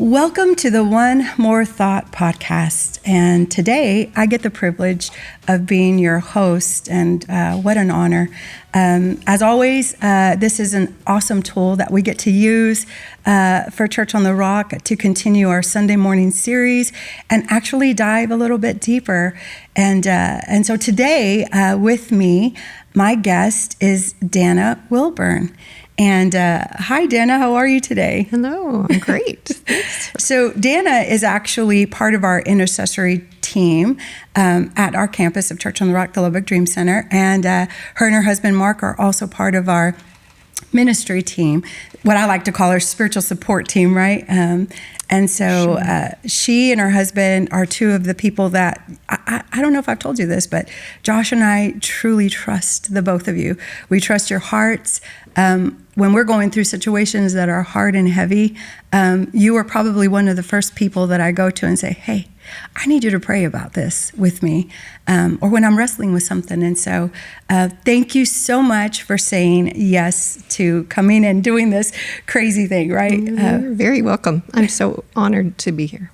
Welcome to the One More Thought podcast. And today I get the privilege of being your host, and what an honor. As always, this is an awesome tool that we get to use for Church on the Rock to continue our Sunday morning series and actually dive a little bit deeper. And so today with me, my guest is Dana Wilburn. And hi, Dana. How are you today? Hello. I'm great. So Dana is actually part of our intercessory team at our campus of Church on the Rock, the Lubbock Dream Center. And her and her husband, Mark, are also part of our ministry team, what I like to call our spiritual support team, right? And so she and her husband are two of the people that, I don't know if I've told you this, but Josh and I truly trust the both of you. We trust your hearts. When we're going through situations that are hard and heavy, you are probably one of the first people that I go to and say, hey, I need you to pray about this with me, or when I'm wrestling with something. And so thank you so much for saying yes to coming and doing this crazy thing, right? You're very welcome. I'm so honored to be here.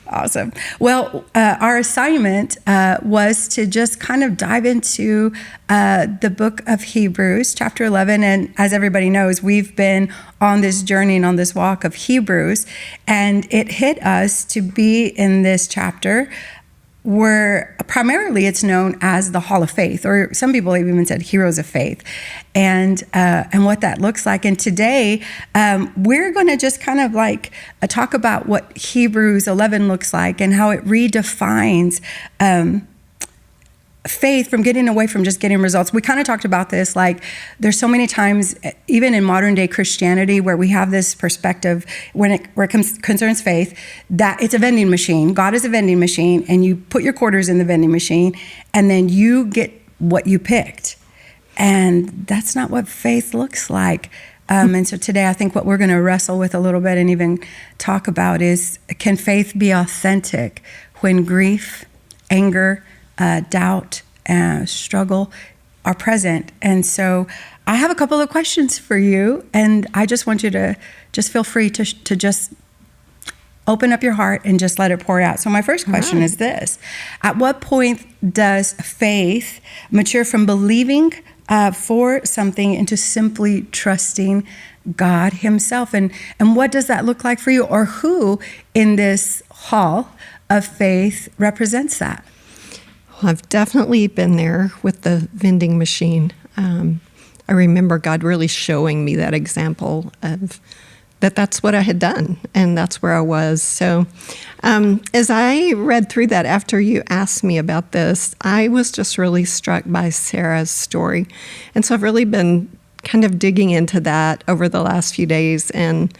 Awesome. Well, our assignment was to just kind of dive into the book of Hebrews, chapter 11. And as everybody knows, we've been on this journey and on this walk of Hebrews. And it hit us to be in this chapter where primarily it's known as the Hall of Faith, or some people have even said Heroes of Faith, and what that looks like. And today, we're going to just kind of like talk about what Hebrews 11 looks like and how it redefines faith from getting away from just getting results. We kind of talked about this, like there's so many times, even in modern day Christianity, where we have this perspective where it concerns faith, that it's a vending machine. God is a vending machine, and you put your quarters in the vending machine, and then you get what you picked. And that's not what faith looks like. And so today, I think what we're going to wrestle with a little bit and even talk about is, can faith be authentic when grief, anger, doubt, struggle are present? And so I have a couple of questions for you, and I just want you to just feel free to just open up your heart and just let it pour out. So my first question is this: at what point does faith mature from believing for something into simply trusting God himself? And what does that look like for you, or who in this hall of faith represents that? Well, I've definitely been there with the vending machine. I remember God really showing me that example of that's what I had done, and that's where I was. So as I read through that after you asked me about this, I was just really struck by Sarah's story. And so I've really been kind of digging into that over the last few days, and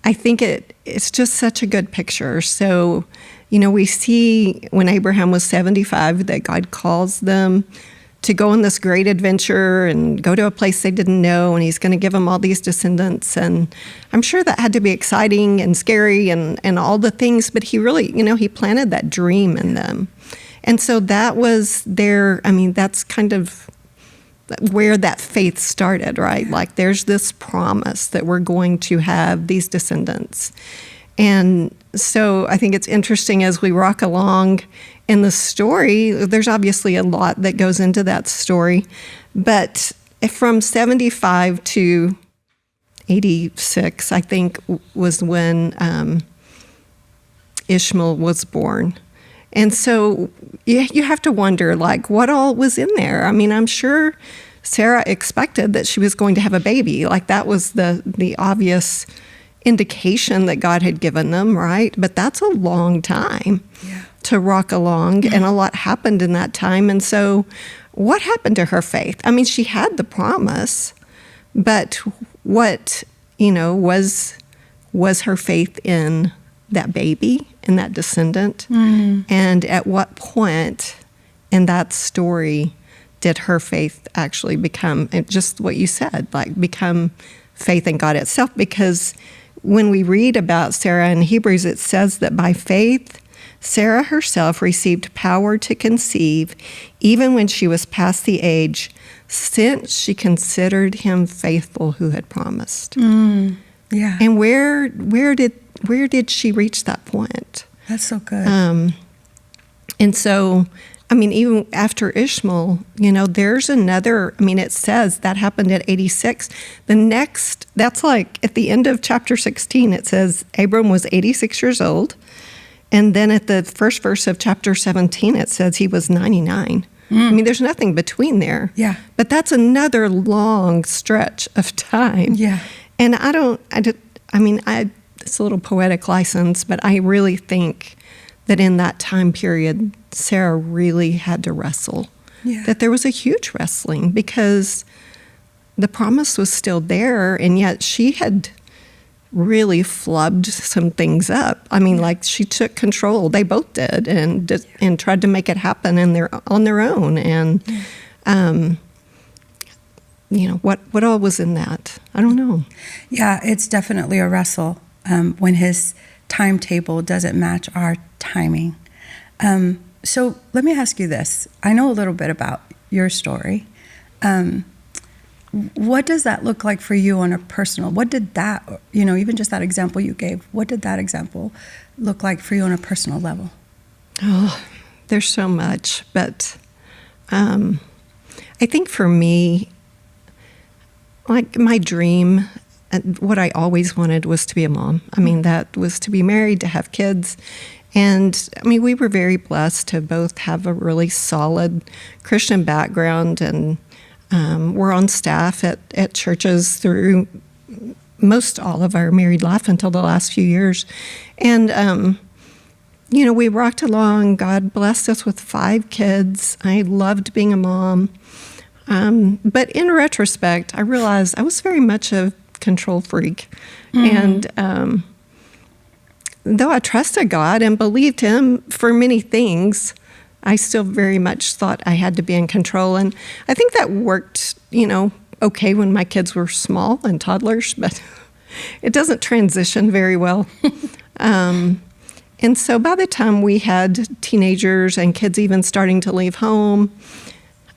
I think it's just such a good picture. So, we see when Abraham was 75 that God calls them to go on this great adventure and go to a place they didn't know, and he's going to give them all these descendants. And I'm sure that had to be exciting and scary and all the things, but he really, he planted that dream in them. And so that was that's kind of where that faith started, right? Like there's this promise that we're going to have these descendants. And so I think it's interesting as we rock along in the story, there's obviously a lot that goes into that story, but from 75 to 86, I think, was when Ishmael was born. And so you have to wonder, like, what all was in there? I mean, I'm sure Sarah expected that she was going to have a baby. Like, that was the obvious indication that God had given them, right? But that's a long time to rock along, and a lot happened in that time. And so what happened to her faith? I mean, she had the promise, but what, was her faith in that baby, in that descendant? And at what point in that story did her faith actually become, just what you said, like become faith in God itself? Because when we read about Sarah in Hebrews, it says that by faith, Sarah herself received power to conceive, even when she was past the age, since she considered him faithful who had promised. Yeah. And where did where did she reach that point? That's so good. And so, I mean, even after Ishmael, there's another, it says that happened at 86. The next, that's like at the end of chapter 16, it says Abram was 86 years old. And then at the first verse of chapter 17, it says he was 99. There's nothing between there. Yeah. But that's another long stretch of time. Yeah. And it's a little poetic license, but I really think that in that time period, Sarah really had to wrestle. Yeah. That there was a huge wrestling because the promise was still there, and yet she had really flubbed some things up. Like she took control. They both did, and tried to make it happen on their own. And what all was in that? I don't know. Yeah, it's definitely a wrestle when his timetable doesn't match our timing. So let me ask you this. I know a little bit about your story. What does that look like for you on a personal? What did that, even just that example you gave, what did that example look like for you on a personal level? Oh, there's so much. But I think for me, like my dream, and what I always wanted was to be a mom. That was to be married, to have kids. And we were very blessed to both have a really solid Christian background, and we're on staff at churches through most all of our married life until the last few years. And, we rocked along. God blessed us with 5 kids. I loved being a mom. But in retrospect, I realized I was very much a control freak. And though I trusted God and believed him for many things, I still very much thought I had to be in control. And I think that worked, okay when my kids were small and toddlers, but it doesn't transition very well. And so by the time we had teenagers and kids even starting to leave home,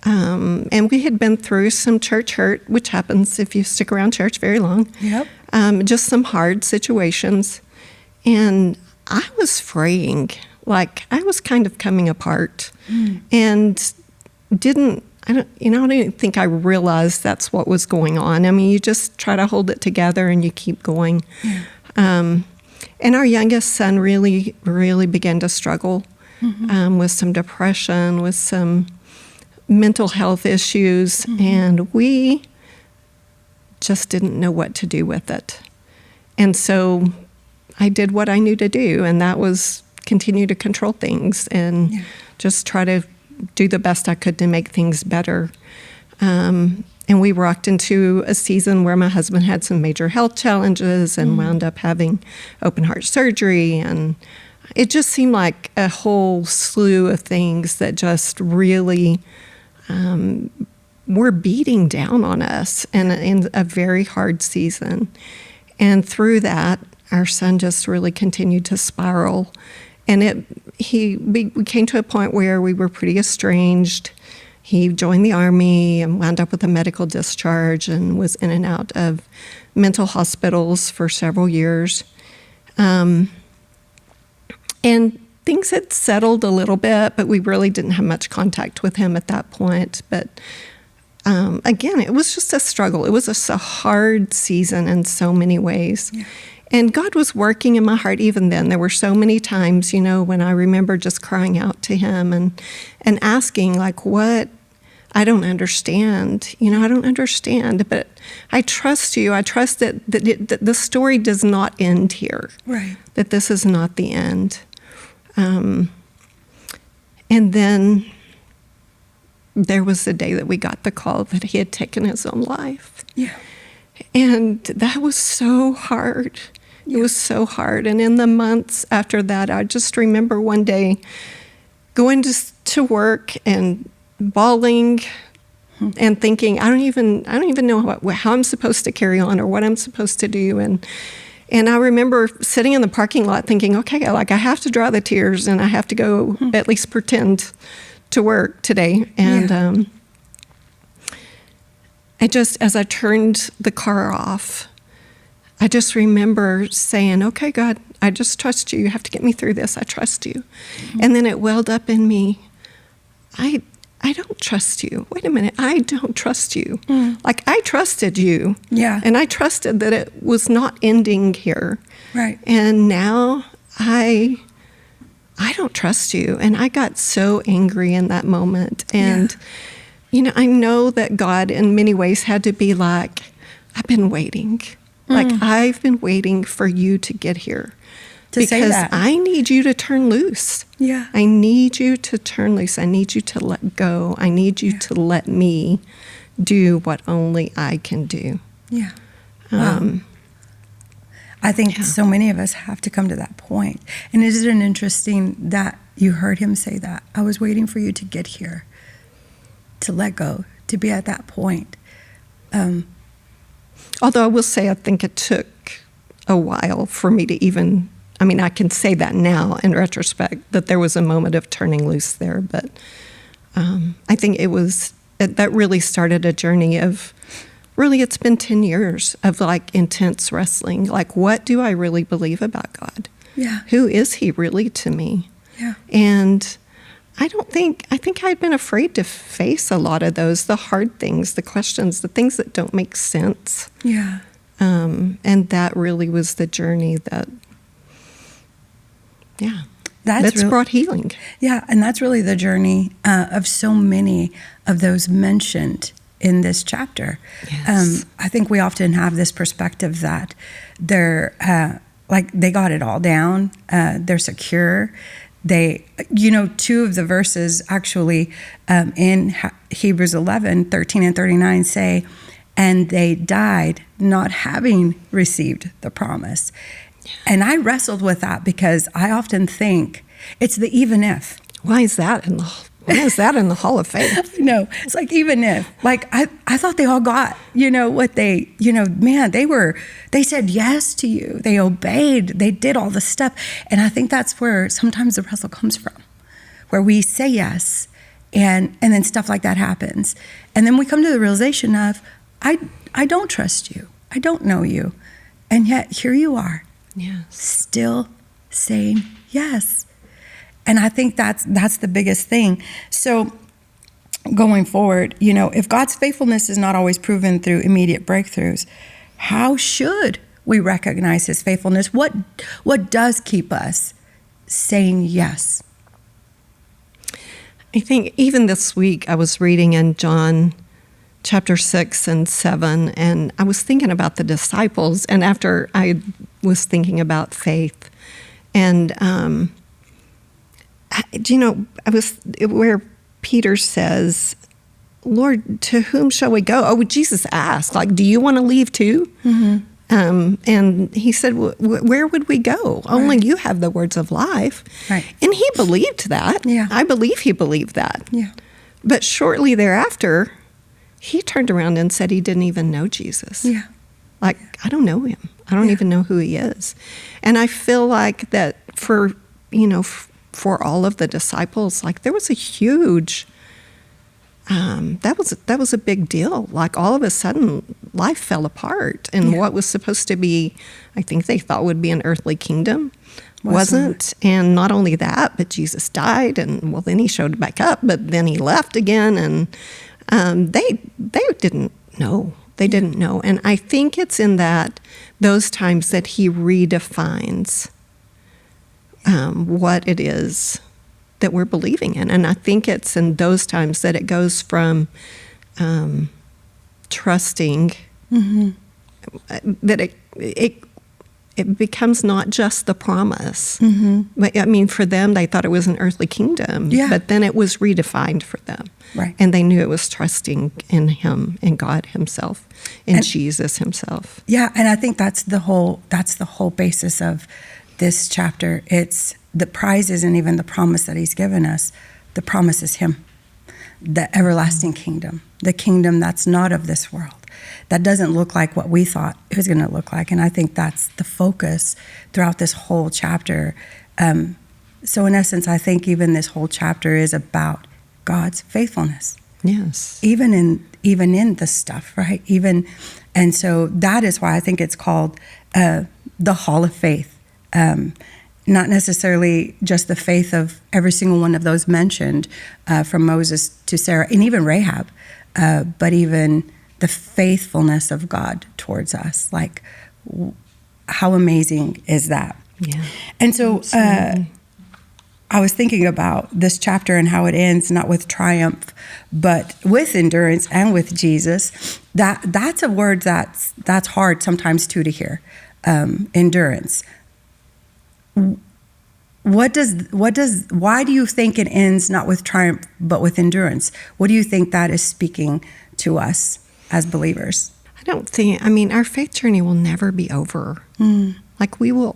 and we had been through some church hurt, which happens if you stick around church very long. Yep. Just some hard situations. And I was fraying, like I was kind of coming apart, and I don't think I realized that's what was going on. You just try to hold it together and you keep going. Yeah. And our youngest son really, really began to struggle with some depression, with some mental health issues, and we just didn't know what to do with it. And so I did what I knew to do, and that was continue to control things and just try to do the best I could to make things better. And we rocked into a season where my husband had some major health challenges and wound up having open heart surgery, and it just seemed like a whole slew of things that just really were beating down on us in a very hard season. And through that, our son just really continued to spiral. And we came to a point where we were pretty estranged. He joined the Army and wound up with a medical discharge and was in and out of mental hospitals for several years. And things had settled a little bit, but we really didn't have much contact with him at that point. But again, it was just a struggle. It was just a hard season in so many ways. Yeah. And God was working in my heart even then. There were so many times, when I remember just crying out to him and asking, like, what? I don't understand. I don't understand, but I trust you. I trust that the story does not end here. Right. That this is not the end. And then there was the day that we got the call that he had taken his own life. Yeah. And that was so hard. It was so hard. And in the months after that, I just remember one day going to work and bawling and thinking, I don't even know how I'm supposed to carry on or what I'm supposed to do. And I remember sitting in the parking lot thinking, okay, like I have to dry the tears and I have to go at least pretend to work today. And I just, as I turned the car off, I just remember saying, okay, God, I just trust you. You have to get me through this. I trust you. Mm-hmm. And then it welled up in me. I don't trust you. Wait a minute. I don't trust you. Mm. Like, I trusted you. Yeah. And I trusted that it was not ending here. Right. And now I don't trust you. And I got so angry in that moment. And, I know that God in many ways had to be like, I've been waiting. Like, I've been waiting for you to get here. To say that. Because I need you to turn loose. Yeah. I need you to turn loose. I need you to let go. I need you to let me do what only I can do. Yeah. Wow. I think so many of us have to come to that point. And isn't it interesting that you heard him say that? I was waiting for you to get here, to let go, to be at that point. Although I will say I think it took a while for me to even, I can say that now in retrospect, that there was a moment of turning loose there. But I think that really started a journey of, really, it's been 10 years of like intense wrestling. Like, what do I really believe about God? Yeah. Who is he really to me? Yeah. And I think I'd been afraid to face a lot of those, the hard things, the questions, the things that don't make sense. Yeah. And that really was the journey that's brought healing. Yeah, and that's really the journey of so many of those mentioned in this chapter. Yes. I think we often have this perspective that they're they got it all down. They're secure. Two of the verses actually in Hebrews 11, 13 and 39 say, and they died not having received the promise. And I wrestled with that because I often think it's the even if. Why is that in the Hall of Faith? No, it's like even if. Like I thought they all got, what they, they said yes to you. They obeyed. They did all the stuff. And I think that's where sometimes the wrestle comes from, where we say yes and then stuff like that happens. And then we come to the realization of, I don't trust you. I don't know you. And yet here you are. Yes. Still saying yes. And I think that's the biggest thing. So going forward, if God's faithfulness is not always proven through immediate breakthroughs, how should we recognize his faithfulness? What does keep us saying yes? I think even this week I was reading in John chapter 6 and 7, and I was thinking about the disciples, and after I was thinking about faith, and I was where Peter says, Lord, to whom shall we go? Oh, Jesus asked, like, do you want to leave too? Mm-hmm. And he said, where would we go? Right. Only you have the words of life. Right. And he believed that. Yeah. I believe he believed that. Yeah. But shortly thereafter, he turned around and said he didn't even know Jesus. Yeah. Like, I don't know him. I don't even know who he is. And I feel like that for all of the disciples, like there was a huge, that was a big deal. Like all of a sudden life fell apart, and what was supposed to be, I think they thought would be an earthly kingdom wasn't. And not only that, but Jesus died, and then he showed back up, but then he left again, and they didn't know. They didn't know. And I think it's in those times that he redefines what it is that we're believing in. And I think it's in those times that it goes from trusting, that it becomes not just the promise. Mm-hmm. But for them, they thought it was an earthly kingdom. Yeah. But then it was redefined for them. Right. And they knew it was trusting in him, in God himself, in Jesus himself. Yeah, and I think that's the whole basis of this chapter. It's the prize isn't even the promise that he's given us. The promise is him, the everlasting kingdom, the kingdom that's not of this world, that doesn't look like what we thought it was going to look like. And I think that's the focus throughout this whole chapter. So in essence, I think even this whole chapter is about God's faithfulness. Yes. Even in the stuff, right? And so that is why I think it's called the Hall of Faith. Not necessarily just the faith of every single one of those mentioned, from Moses to Sarah, and even Rahab, but even the faithfulness of God towards us. Like, how amazing is that? Yeah. And so I was thinking about this chapter and how it ends, not with triumph, but with endurance and with Jesus. That's a word that's hard sometimes too to hear. Endurance. Why do you think it ends not with triumph but with endurance? What do you think that is speaking to us as believers? Our faith journey will never be over. Like, we will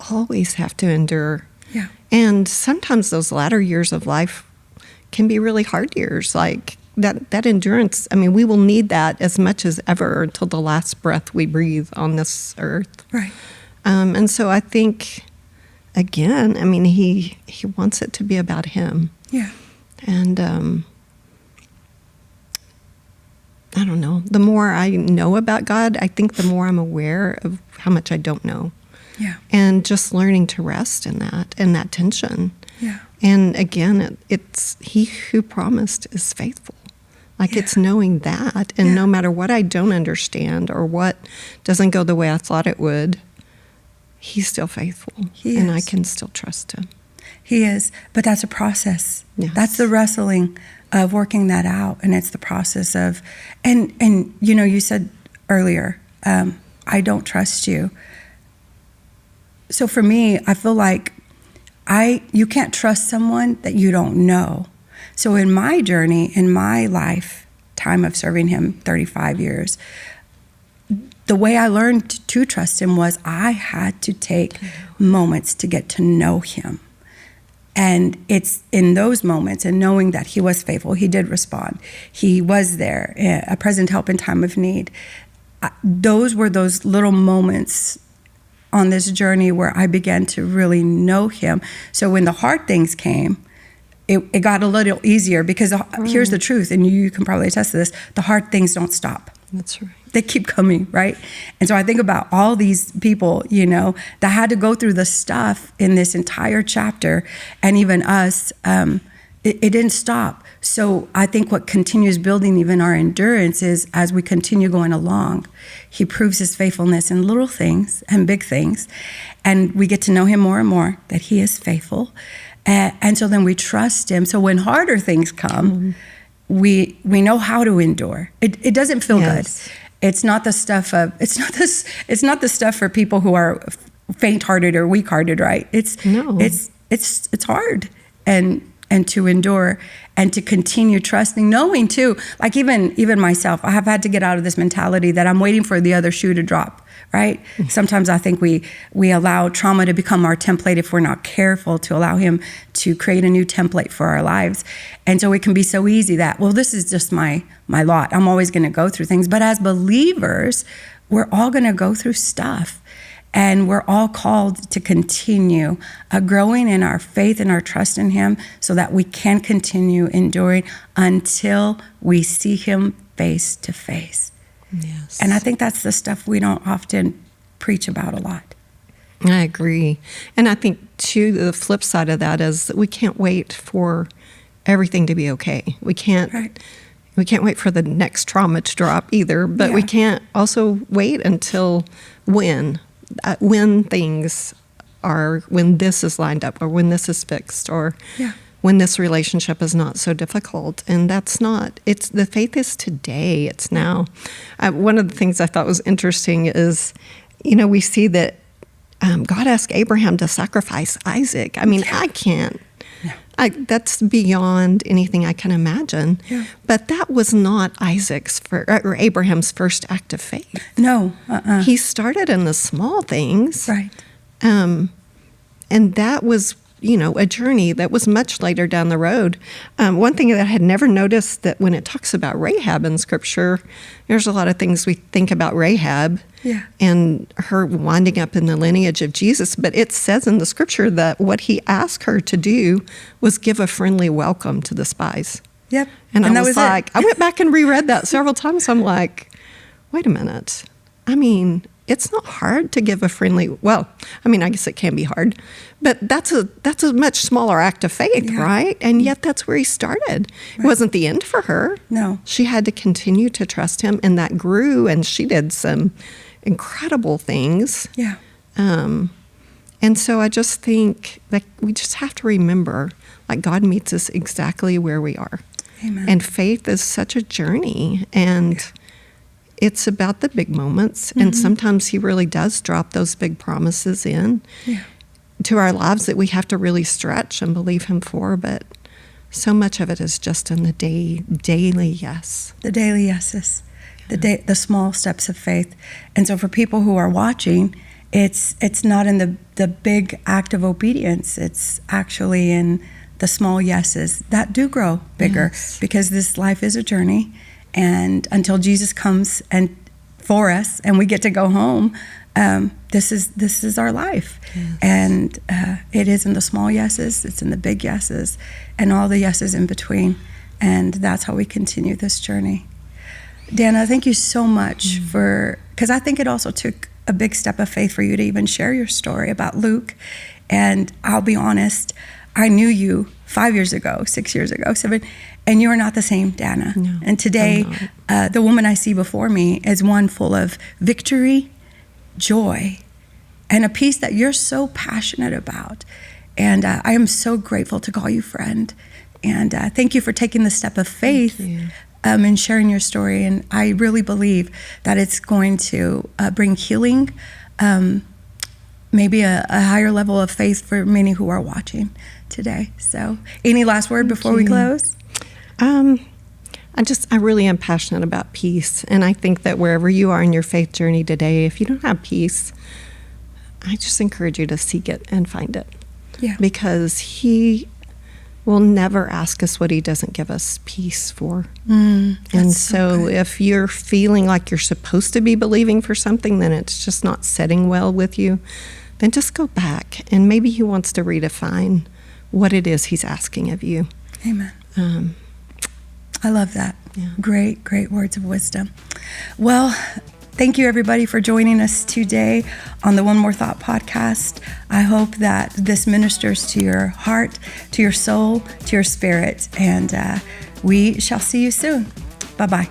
always have to endure. Yeah. And sometimes those latter years of life can be really hard years. Like, that endurance, we will need that as much as ever until the last breath we breathe on this earth. Right. And so I think, again, he wants it to be about him. Yeah. And I don't know. The more I know about God, I think the more I'm aware of how much I don't know. Yeah. And just learning to rest in that tension. Yeah. And again, it's he who promised is faithful. Like, it's knowing that. And no matter what I don't understand or what doesn't go the way I thought it would, he's still faithful. And I can still trust him. He is. But that's a process. Yes. That's the wrestling of working that out. And it's the process of, and you said earlier, I don't trust you. So for me, I feel like you can't trust someone that you don't know. So in my journey, in my lifetime of serving him, 35 years, the way I learned to trust him was I had to take moments to get to know him. And it's in those moments and knowing that he was faithful, he did respond. He was there, a present help in time of need. Those were those little moments on this journey where I began to really know him. So when the hard things came, it got a little easier because here's the truth, and you can probably attest to this, the hard things don't stop. That's right. They keep coming, right? And so I think about all these people, that had to go through the stuff in this entire chapter, and even us, it didn't stop. So I think what continues building even our endurance is as we continue going along, he proves his faithfulness in little things and big things, and we get to know him more and more, that he is faithful. And so then we trust him. So when harder things come, we know how to endure. It doesn't feel good. It's not the stuff of it's not the stuff for people who are faint-hearted or weak-hearted, right? It's hard and to endure and to continue trusting, knowing too, like even myself, I have had to get out of this mentality that I'm waiting for the other shoe to drop. Right? Sometimes I think we allow trauma to become our template if we're not careful to allow him to create a new template for our lives. And so it can be so easy that, well, this is just my lot. I'm always going to go through things. But as believers, we're all going to go through stuff. And we're all called to continue growing in our faith and our trust in him so that we can continue enduring until we see him face to face. Yes. And I think that's the stuff we don't often preach about a lot. I agree. And I think, too, the flip side of that is that we can't wait for everything to be okay. We can't wait for the next trauma to drop either, but we can't also wait until when things are, when this is lined up or when this is fixed or when this relationship is not so difficult. And that's not, it's the faith is today, it's now. One of the things I thought was interesting is, we see that God asked Abraham to sacrifice Isaac. I can't. That's beyond anything I can imagine. Yeah. But that was not or Abraham's first act of faith. No. He started in the small things. Right. And that was, a journey that was much later down the road. One thing that I had never noticed, that when it talks about Rahab in Scripture, there's a lot of things we think about Rahab and her winding up in the lineage of Jesus. But it says in the Scripture that what he asked her to do was give a friendly welcome to the spies. Yep. And that I was like, I went back and reread that several times. I'm like, wait a minute. I mean, it's not hard to give a friendly, well, I mean, I guess it can be hard, but that's a much smaller act of faith, right? And yet that's where he started. It wasn't the end for her. No. She had to continue to trust him, and that grew, and she did some incredible things. Yeah. And so I just think that we just have to remember, like, God meets us exactly where we are. Amen. And faith is such a journey, and it's about the big moments. And sometimes he really does drop those big promises in to our lives that we have to really stretch and believe him for. But so much of it is just in the daily yes. The daily yeses, the small steps of faith. And so for people who are watching, it's not in the big act of obedience. It's actually in the small yeses that do grow bigger, because this life is a journey. And until Jesus comes and for us and we get to go home, this is our life. Yes. And it is in the small yeses, it's in the big yeses, and all the yeses in between. And that's how we continue this journey. Dana, thank you so much because I think it also took a big step of faith for you to even share your story about Luke. And I'll be honest, I knew you 5 years ago, 6 years ago, 7, and you are not the same Dana. No, and today, the woman I see before me is one full of victory, joy, and a peace that you're so passionate about. And I am so grateful to call you friend. And thank you for taking the step of faith and sharing your story. And I really believe that it's going to bring healing, maybe a higher level of faith for many who are watching today. So any last word before we close? I really am passionate about peace. And I think that wherever you are in your faith journey today, if you don't have peace, I just encourage you to seek it and find it. Yeah. Because he will never ask us what he doesn't give us peace for. And so if you're feeling like you're supposed to be believing for something, then it's just not setting well with you, then just go back. And maybe he wants to redefine what it is he's asking of you. Amen. I love that. Yeah. Great, great words of wisdom. Well, thank you everybody for joining us today on the One More Thought podcast. I hope that this ministers to your heart, to your soul, to your spirit, and we shall see you soon. Bye-bye.